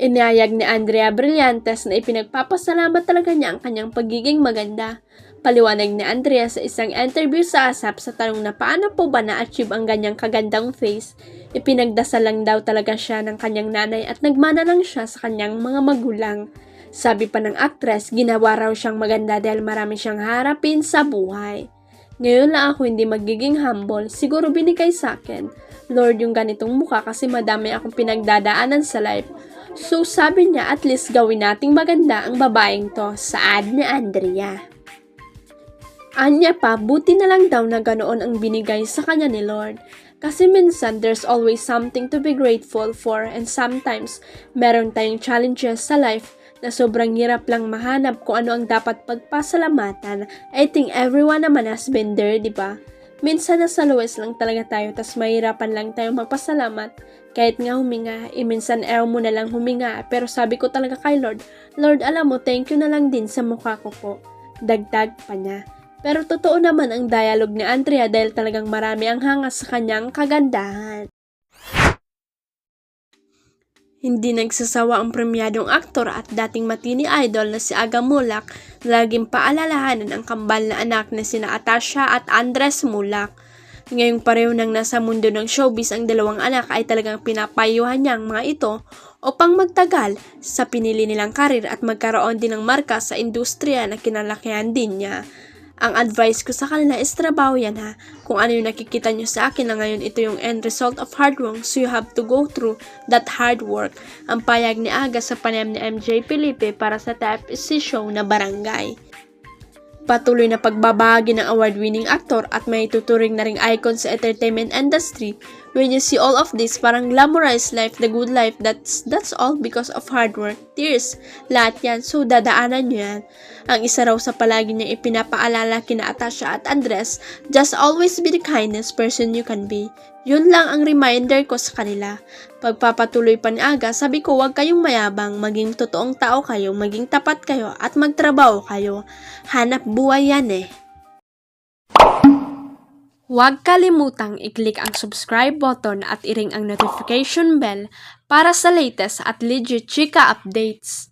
Inayag ni Andrea Brillantes na ipinagpapasalamat talaga niya ang kanyang pagiging maganda. Paliwanag ni Andrea sa isang interview sa ASAP sa tanong na paano po ba na-achieve ang ganyang kagandang face. Ipinagdasal lang daw talaga siya ng kanyang nanay at nagmana lang siya sa kanyang mga magulang. Sabi pa ng aktres, ginawa raw siyang maganda dahil marami siyang harapin sa buhay. Ngayon lang ako hindi magiging humble, siguro binigay sa akin, Lord, yung ganitong mukha kasi madami akong pinagdadaanan sa life. So sabi niya at least gawin nating maganda ang babaeng to, saad ni Andrea. Anya pa, buti na lang daw na ganoon ang binigay sa kanya ni Lord. Kasi minsan there's always something to be grateful for and sometimes meron tayong challenges sa life na sobrang hirap lang mahanap kung ano ang dapat pagpasalamatan. I think everyone naman has been there, di ba? Minsan nasa lowest lang talaga tayo tas mahirapan lang tayo magpasalamat. Kahit nga huminga, minsan ayaw mo na lang huminga. Pero sabi ko talaga kay Lord, Lord alam mo, thank you na lang din sa mukha ko po. Dagdag pa niya. Pero totoo naman ang dialogue ni Andrea dahil talagang marami ang hangas sa kanyang kagandahan. Hindi nagsasawa ang premyadong aktor at dating matini idol na si Aga Mulak na laging paalalahanan ang kambal na anak na sina Atasha at Andres Mulak. Ngayong pareho nang nasa mundo ng showbiz ang dalawang anak ay talagang pinapayuhan niya ang mga ito upang magtagal sa pinili nilang karir at magkaroon din ng marka sa industriya na kinalakihan din niya. Ang advice ko sa kanila is trabaho yan ha. Kung ano yung nakikita nyo sa akin na ngayon ito yung end result of hard work, so you have to go through that hard work. Ang payag ni Aga sa panayam ni MJ Felipe para sa TFC show na Barangay. Patuloy na pagbabahagi ng award-winning aktor at may tuturing na ring icon sa entertainment industry. When you see all of this, parang glamorized life, the good life, that's all because of hard work, tears, lahat yan, so dadaanan nyo yan. Ang isa raw sa palagi niya ipinapaalala kina Atasha at Andres, just always be the kindest person you can be. Yun lang ang reminder ko sa kanila. Pagpapatuloy pa ni Aga, sabi ko huwag kayong mayabang, maging totoong tao kayo, maging tapat kayo at magtrabaho kayo. Hanap buhay yan eh. Huwag kalimutang i-click ang subscribe button at i-ring ang notification bell para sa latest at legit chika updates.